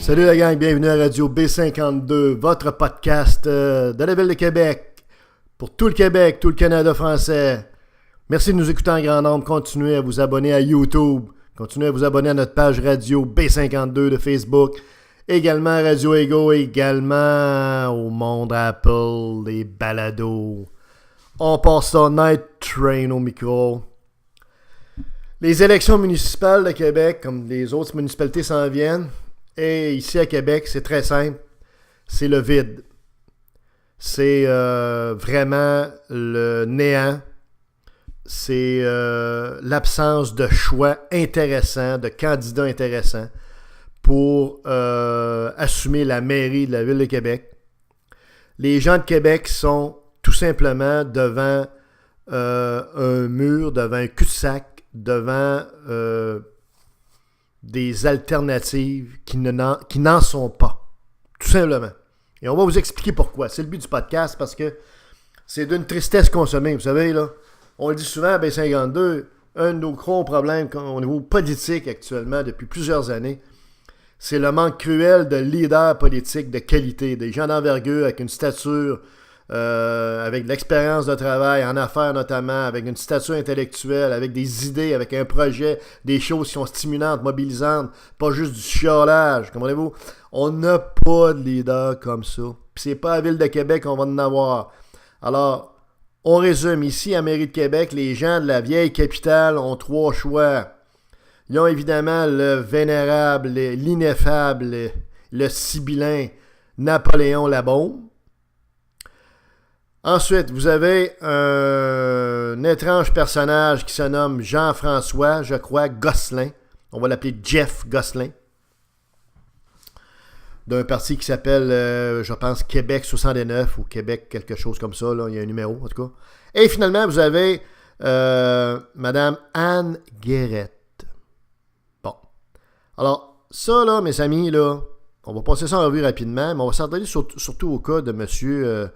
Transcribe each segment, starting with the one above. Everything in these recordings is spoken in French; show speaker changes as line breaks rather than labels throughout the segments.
Salut la gang, bienvenue à Radio B52, votre podcast de la Ville de Québec, pour tout le Québec, tout le Canada français. Merci de nous écouter en grand nombre, continuez à vous abonner à YouTube, continuez à vous abonner à notre page Radio B52 de Facebook, également à Radio Ego, également au monde Apple, les balados. On passe ça Night Train au micro. Les élections municipales de Québec, comme les autres municipalités s'en viennent, et ici à Québec, c'est très simple, c'est le vide. C'est vraiment le néant. C'est l'absence de choix intéressants, de candidats intéressants pour assumer la mairie de la Ville de Québec. Les gens de Québec sont tout simplement devant un mur, devant un cul-de-sac, devant des alternatives qui n'en sont pas. Tout simplement. Et on va vous expliquer pourquoi. C'est le but du podcast parce que c'est d'une tristesse consommée. Vous savez, là, on le dit souvent à B52, un de nos gros problèmes au niveau politique actuellement depuis plusieurs années, c'est le manque cruel de leaders politiques de qualité, des gens d'envergure avec une stature, avec de l'expérience de travail en affaires notamment, avec une stature intellectuelle, avec des idées, avec un projet, des choses qui sont stimulantes, mobilisantes, pas juste du chiolage, comprenez-vous? On n'a pas de leader comme ça. Puis c'est pas à la Ville de Québec qu'on va en avoir. Alors, on résume ici à Mairie de Québec, les gens de la vieille capitale ont trois choix. Ils ont évidemment le vénérable, l'ineffable, le sibyllin Napoléon Labaume. Ensuite, vous avez un étrange personnage qui se nomme Jean-François, je crois, Gosselin. On va l'appeler Jeff Gosselin. D'un parti qui s'appelle, je pense, Québec 69 ou Québec quelque chose comme ça. Là. Il y a un numéro, en tout cas. Et finalement, vous avez Madame Anne Guérette. Bon. Alors, ça, là, mes amis, là, on va passer ça en revue rapidement, mais on va s'attarder surtout au cas de Monsieur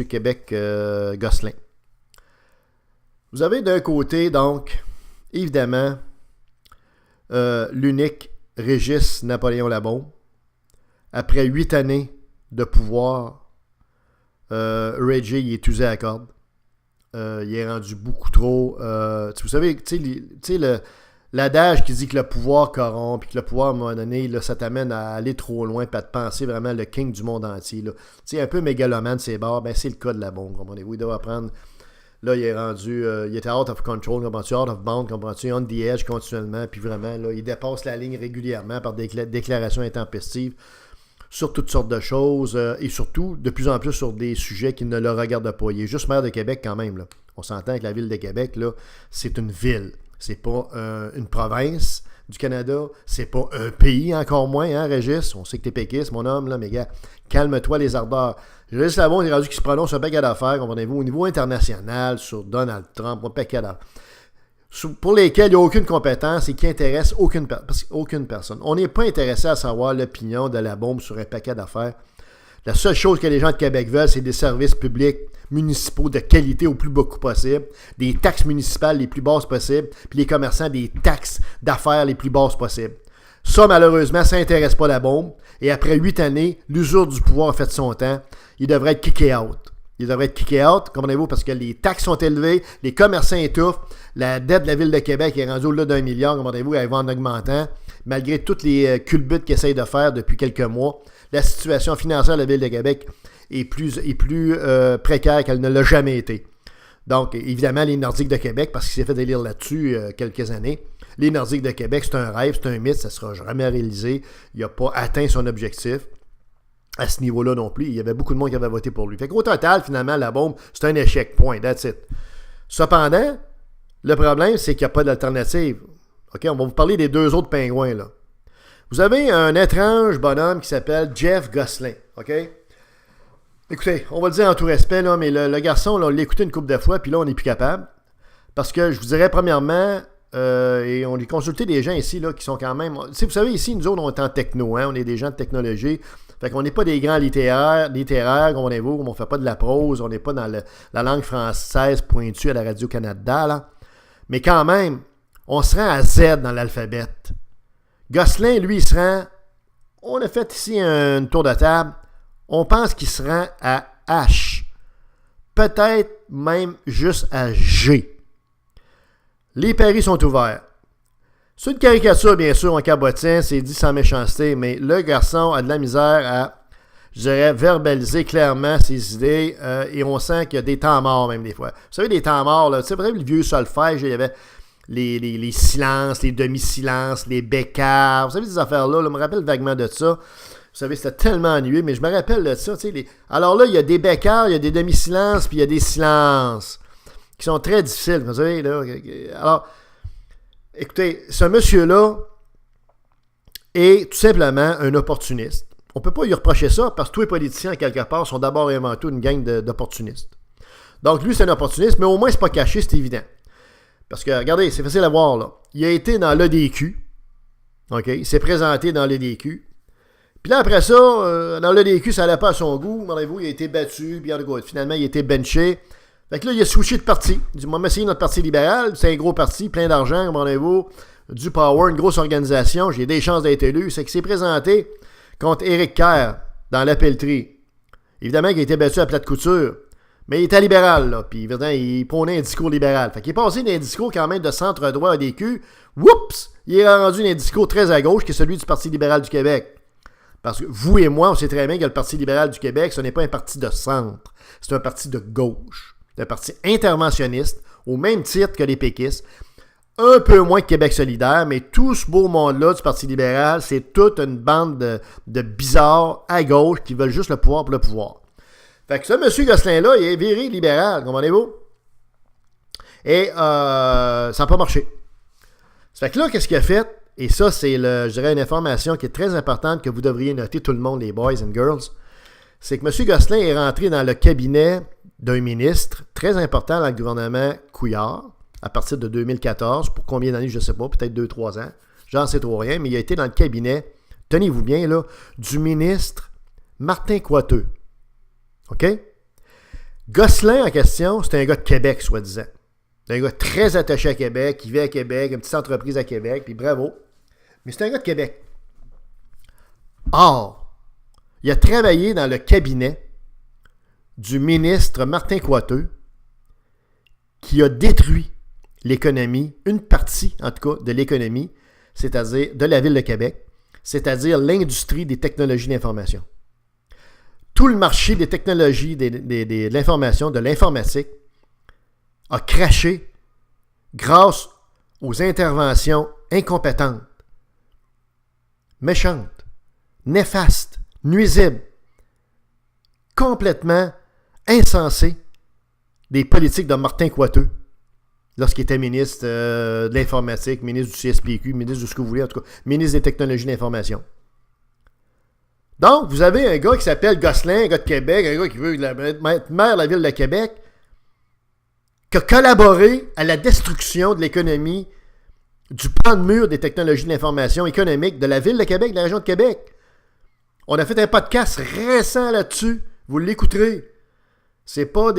Québec Gosselin. Vous avez d'un côté, donc, évidemment, l'unique Régis Napoléon Labaume. Après 8 années de pouvoir, Reggie il est usé à la corde. Il est rendu beaucoup trop... vous savez, tu sais, l'adage qui dit que le pouvoir corrompt, puis que le pouvoir, à un moment donné, là, ça t'amène à aller trop loin, puis à te penser vraiment le king du monde entier. Tu sais, un peu mégalomane de ses bords, ben c'est le cas de la bombe, comprenez-vous. Il doit apprendre... Là, il est rendu... il était out of control, comprends-tu, out of bound, comprends-tu, on the edge continuellement, puis vraiment, là, il dépasse la ligne régulièrement par des déclarations intempestives sur toutes sortes de choses, et surtout, de plus en plus sur des sujets qui ne le regardent pas. Il est juste maire de Québec quand même, là. On s'entend que la Ville de Québec, là, c'est une ville. C'est pas une province du Canada. C'est pas un pays, encore moins, hein, Régis? On sait que t'es péquiste, mon homme, là, mais gars, calme-toi les ardeurs. Régis Labaume est rendu qui se prononce un paquet d'affaires, comprenez-vous, au niveau international, sur Donald Trump, un paquet d'affaires, pour lesquels il n'y a aucune compétence et qui intéresse aucune personne. On n'est pas intéressé à savoir l'opinion de Labaume sur un paquet d'affaires. La seule chose que les gens de Québec veulent, c'est des services publics municipaux de qualité au plus beaucoup possible, des taxes municipales les plus basses possibles, puis les commerçants des taxes d'affaires les plus basses possibles. Ça, malheureusement, ça n'intéresse pas Labaume. Et après 8 années, l'usure du pouvoir a fait son temps. Il devrait être kické out. Il devrait être kické out, comprenez-vous, parce que les taxes sont élevées, les commerçants étouffent, la dette de la Ville de Québec est rendue au-delà d'1 milliard, comprenez-vous, elle va en augmentant, malgré toutes les culbutes qu'ils essayent de faire depuis quelques mois. La situation financière de la Ville de Québec est plus précaire qu'elle ne l'a jamais été. Donc, évidemment, les Nordiques de Québec, parce qu'il s'est fait délire là-dessus quelques années, les Nordiques de Québec, c'est un rêve, c'est un mythe, ça ne sera jamais réalisé. Il n'a pas atteint son objectif. À ce niveau-là non plus, il y avait beaucoup de monde qui avait voté pour lui. Fait qu'au total, finalement, la bombe, c'est un échec, point, that's it. Cependant, le problème, c'est qu'il n'y a pas d'alternative. OK, on va vous parler des deux autres pingouins, là. Vous avez un étrange bonhomme qui s'appelle Jeff Gosselin, OK? Écoutez, on va le dire en tout respect, là, mais le garçon, là, on l'a écouté une couple de fois, puis là, on n'est plus capable. Parce que je vous dirais, premièrement, et on a consulté des gens ici, là, qui sont quand même... Vous savez, ici, nous autres, on est en techno, hein, on est des gens de technologie. Fait qu'on n'est pas des grands littéraires, comprenez-vous, on ne fait pas de la prose, on n'est pas dans la langue française pointue à la Radio-Canada, là. Mais quand même, on se rend à Z dans l'alphabet. Gosselin, lui, il se rend On a fait ici un tour de table. On pense qu'il se rend à H. Peut-être même juste à G. Les paris sont ouverts. C'est une caricature, bien sûr, en cabotin, c'est dit sans méchanceté, mais le garçon a de la misère à, je dirais, verbaliser clairement ses idées et on sent qu'il y a des temps morts même des fois. Vous savez, des temps morts, là, tu sais, peut-être le vieux solfège, il y avait les silences, les demi-silences, les bécards. Vous savez, ces affaires-là, je me rappelle vaguement de ça. Vous savez, c'était tellement ennuyé, mais je me rappelle de ça. Tu sais, alors là, il y a des bécards, il y a des demi-silences, puis il y a des silences qui sont très difficiles. Vous savez, là. Alors, écoutez, ce monsieur-là est tout simplement un opportuniste. On ne peut pas lui reprocher ça parce que tous les politiciens, quelque part, sont d'abord et avant tout une gang d'opportunistes. Donc, lui, c'est un opportuniste, mais au moins, c'est pas caché, c'est évident. Parce que, regardez, c'est facile à voir, là. Il a été dans l'EDQ. OK? Il s'est présenté dans l'EDQ. Puis là, après ça, dans l'EDQ, ça n'allait pas à son goût. Regardez-vous, il a été battu. Puis finalement, il a été benché. Fait que là, il a switché de parti. Il dit, on va essayer notre parti libéral. C'est un gros parti, plein d'argent, regardez-vous. Du power, une grosse organisation. J'ai des chances d'être élu. C'est qu'il s'est présenté contre Éric Kerr dans la pelleterie. Évidemment, il a été battu à plate couture. Mais il était libéral, là. Puis, évidemment, il prônait un discours libéral. Fait qu'il est passé d'un discours quand même de centre-droit à DQ. Oups! Il est rendu d'un discours très à gauche, qui est celui du Parti libéral du Québec. Parce que vous et moi, on sait très bien que le Parti libéral du Québec, ce n'est pas un parti de centre. C'est un parti de gauche. C'est un parti interventionniste, au même titre que les péquistes. Un peu moins que Québec solidaire, mais tout ce beau monde-là du Parti libéral, c'est toute une bande de bizarres à gauche qui veulent juste le pouvoir pour le pouvoir. Fait que ce monsieur Gosselin-là, il est viré libéral, comprenez-vous? Et ça n'a pas marché. Ça fait que là, qu'est-ce qu'il a fait? Et ça, c'est, je dirais, une information qui est très importante que vous devriez noter, tout le monde, les boys and girls. C'est que M. Gosselin est rentré dans le cabinet d'un ministre très important dans le gouvernement Couillard à partir de 2014. Pour combien d'années, je ne sais pas, peut-être 2-3 ans. J'en sais trop rien, mais il a été dans le cabinet, tenez-vous bien, là, du ministre Martin Coiteux. OK? Gosselin en question, c'est un gars de Québec, soi-disant. C'est un gars très attaché à Québec, qui vit à Québec, une petite entreprise à Québec, puis bravo. Mais c'est un gars de Québec. Or, il a travaillé dans le cabinet du ministre Martin Coiteux qui a détruit l'économie, une partie en tout cas de l'économie, c'est-à-dire de la ville de Québec, c'est-à-dire l'industrie des technologies d'information. Tout le marché des technologies de l'information, de l'informatique, a craché grâce aux interventions incompétentes, méchantes, néfastes, nuisibles, complètement insensées des politiques de Martin Coiteux lorsqu'il était ministre de l'Informatique, ministre du CSPQ, ministre de ce que vous voulez, en tout cas, ministre des Technologies d'information. Donc, vous avez un gars qui s'appelle Gosselin, un gars de Québec, un gars qui veut être maire de la ville de Québec, qui a collaboré à la destruction de l'économie du pan de mur des technologies de l'information économique de la ville de Québec, de la région de Québec. On a fait un podcast récent là-dessus. Vous l'écouterez. C'est pas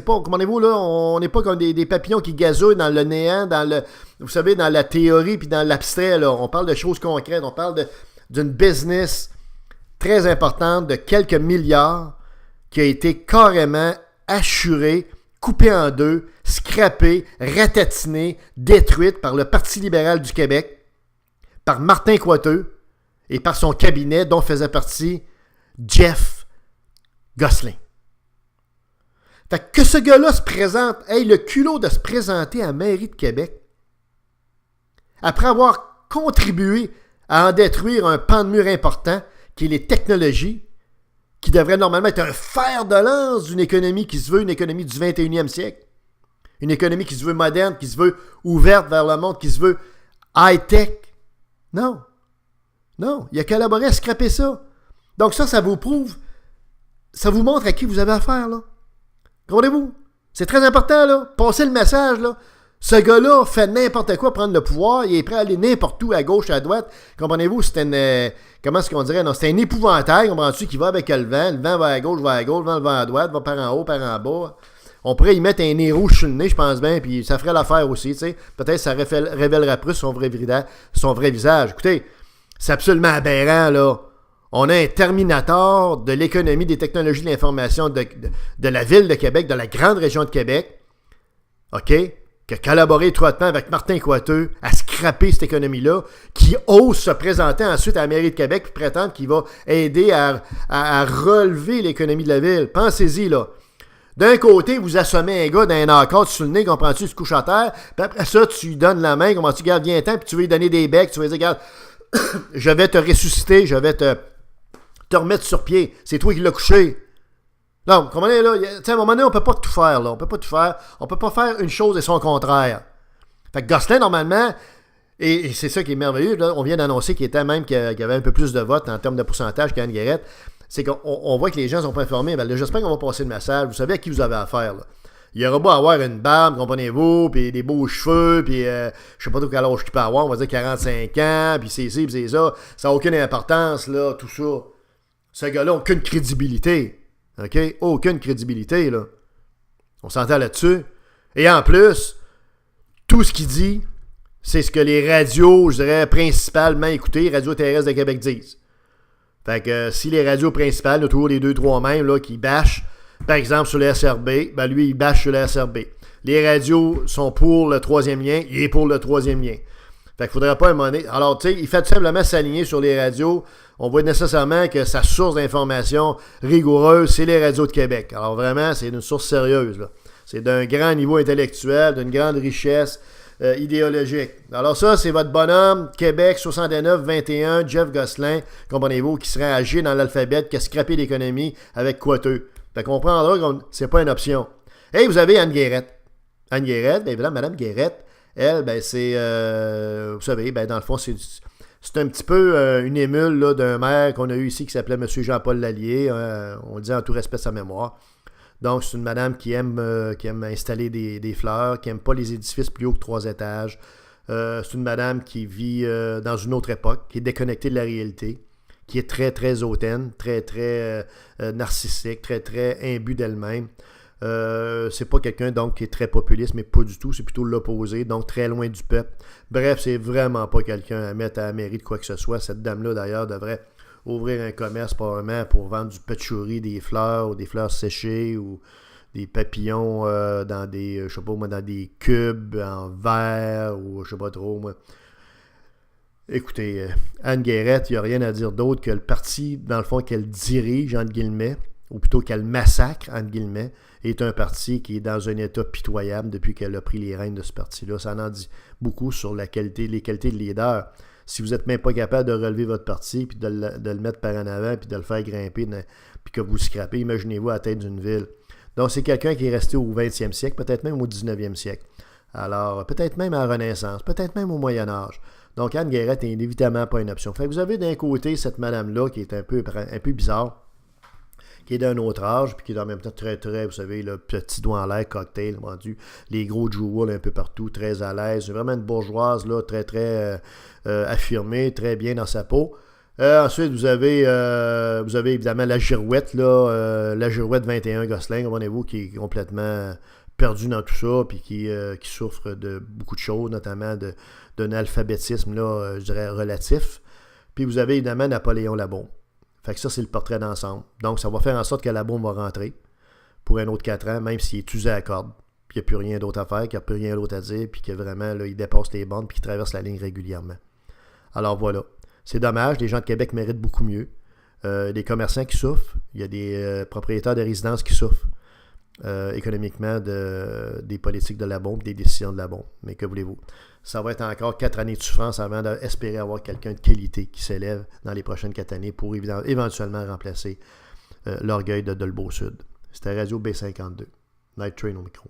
comprenez-vous, là, on n'est pas comme des papillons qui gazouillent dans le néant, vous savez, dans la théorie puis dans l'abstrait, là. On parle de choses concrètes, on parle d'une business très importante de quelques milliards qui a été carrément assurée, coupée en deux, scrappée, ratatinée, détruite par le Parti libéral du Québec, par Martin Coiteux et par son cabinet dont faisait partie Jeff Gosselin. Fait que ce gars-là se présente, le culot de se présenter à la mairie de Québec, après avoir contribué à en détruire un pan de mur important, qui est les technologies, qui devrait normalement être un fer de lance d'une économie qui se veut une économie du 21e siècle. Une économie qui se veut moderne, qui se veut ouverte vers le monde, qui se veut high-tech. Non. Non, il a collaboré à scraper ça. Donc ça vous prouve, ça vous montre à qui vous avez affaire, là. Comprenez-vous? C'est très important, là. Passez le message, là. Ce gars-là fait n'importe quoi pour prendre le pouvoir. Il est prêt à aller n'importe où, à gauche, à droite. Comprenez-vous? C'est une... comment est-ce qu'on dirait? Non, c'est un épouvantail, comprends-tu, qui va avec le vent. Le vent va à gauche, le vent va à droite, va par en haut, par en bas. On pourrait y mettre un nez rouge sur le nez, je pense bien, puis ça ferait l'affaire aussi, tu sais. Peut-être que ça révélera plus son vrai visage. Écoutez, C'est absolument aberrant, là. On a un terminator de l'économie des technologies de l'information de la ville de Québec, de la grande région de Québec, OK, qui a collaboré étroitement avec Martin Coiteux à scraper cette économie-là, qui ose se présenter ensuite à la mairie de Québec et prétendre qu'il va aider à relever l'économie de la ville. Pensez-y, là. D'un côté, vous assommez un gars d'un encadre sur le nez, comprends-tu, il se couche à terre, puis après ça, tu lui donnes la main, comprends-tu, regarde, viens-t'en, puis tu veux lui donner des becs, tu vas lui dire, regarde, je vais te ressusciter, je vais te remettre sur pied. C'est toi qui l'as couché. Non, vous comprenez, là? À un moment donné, on ne peut pas tout faire, là. On peut pas tout faire. On ne peut pas faire une chose et son contraire. Fait que Gosselin, normalement, et c'est ça qui est merveilleux, là, on vient d'annoncer qu'il était même qu'il y avait un peu plus de votes en termes de pourcentage qu'Anne Guérette. C'est qu'on voit que les gens ne sont pas informés. Ben, là, j'espère qu'on va passer le message. Vous savez à qui vous avez affaire, là. Il y aura beau avoir une barbe, comprenez-vous, puis des beaux cheveux, puis je sais pas trop quel âge qu'il peut avoir, on va dire 45 ans, puis c'est ci, puis c'est ça. Ça n'a aucune importance, là, tout ça. Ce gars-là n'a aucune crédibilité. OK? Aucune crédibilité, là. On s'entend là-dessus. Et en plus, tout ce qu'il dit, c'est ce que les radios, je dirais, principalement écoutées, Radio Terrestre de Québec disent. Fait que si les radios principales, là, toujours les 2-3 mêmes, là, qui bâchent, par exemple, sur le SRB, ben lui, il bâche sur le SRB. Les radios sont pour le troisième lien, il est pour le troisième lien. Fait qu'il faudrait pas un moment donné. Alors, tu sais, il fait tout simplement s'aligner sur les radios. On voit nécessairement que sa source d'information rigoureuse, c'est les radios de Québec. Alors, vraiment, c'est une source sérieuse, là. C'est d'un grand niveau intellectuel, d'une grande richesse idéologique. Alors ça, c'est votre bonhomme, Québec, 69-21, Jeff Gosselin, comprenez-vous, qui serait âgé dans l'alphabet, qui a scrappé l'économie avec Coiteux. Fait qu'on comprendra que c'est pas une option. Et vous avez Anne Guérette. Anne Guérette, bien évidemment, Mme Guérette, elle, ben c'est, vous savez, ben dans le fond, c'est un petit peu une émule là, d'un maire qu'on a eu ici qui s'appelait M. Jean-Paul Lallier. On dit en tout respect sa mémoire. Donc, c'est une madame qui aime installer des fleurs, qui n'aime pas les édifices plus hauts que 3 étages. C'est une madame qui vit dans une autre époque, qui est déconnectée de la réalité, qui est très, très hautaine, très, très narcissique, très, très imbue d'elle-même. C'est pas quelqu'un donc qui est très populiste, mais pas du tout, c'est plutôt l'opposé, donc très loin du peuple. Bref, c'est vraiment pas quelqu'un à mettre à la mairie de quoi que ce soit. Cette dame-là, d'ailleurs, devrait ouvrir un commerce probablement pour vendre du patchouli, des fleurs ou des fleurs séchées ou des papillons dans des, je sais pas moi, dans des cubes en verre ou je sais pas trop moi. Écoutez, Anne Guérette, il n'y a rien à dire d'autre que le parti, dans le fond, qu'elle dirige, entre guillemets, ou plutôt qu'elle massacre, entre guillemets, est un parti qui est dans un état pitoyable depuis qu'elle a pris les rênes de ce parti-là. Ça en dit beaucoup sur les qualités de leader. Si vous n'êtes même pas capable de relever votre parti, puis de le mettre par en avant, puis de le faire grimper, puis que vous le scrapez, imaginez-vous à la tête d'une ville. Donc, c'est quelqu'un qui est resté au 20e siècle, peut-être même au 19e siècle. Alors, peut-être même à la Renaissance, peut-être même au Moyen Âge. Donc, Anne Guérette n'est évidemment pas une option. Fait que vous avez d'un côté cette madame-là qui est un peu bizarre, qui est d'un autre âge, puis qui est en même temps très, très, vous savez, le petit doigt en l'air, cocktail, vendu, les gros jewels un peu partout, très à l'aise. C'est vraiment une bourgeoise, là, très, très affirmée, très bien dans sa peau. Ensuite, vous avez évidemment la girouette, là, la girouette 21 Gosselin, comprenez-vous, qui est complètement perdu dans tout ça, puis qui souffre de beaucoup de choses, notamment d'un alphabétisme, là, je dirais, relatif. Puis vous avez évidemment Napoléon Labaume. Fait que ça, c'est le portrait d'ensemble. Donc, ça va faire en sorte que Labaume va rentrer pour un autre 4 ans, même s'il est usé à corde, puis qu'il n'y a plus rien d'autre à faire, qu'il n'y a plus rien d'autre à dire, puis que vraiment, là, il dépasse les bornes, puis qu'il traverse la ligne régulièrement. Alors voilà. C'est dommage, les gens de Québec méritent beaucoup mieux. Des commerçants qui souffrent, il y a des propriétaires de résidences qui souffrent économiquement des politiques de Labaume, des décisions de Labaume. Mais que voulez-vous? Ça va être encore 4 années de souffrance avant d'espérer avoir quelqu'un de qualité qui s'élève dans les prochaines 4 années pour éventuellement remplacer l'orgueil de Dolbeau-Sud. C'était Radio B52. Night Train au micro.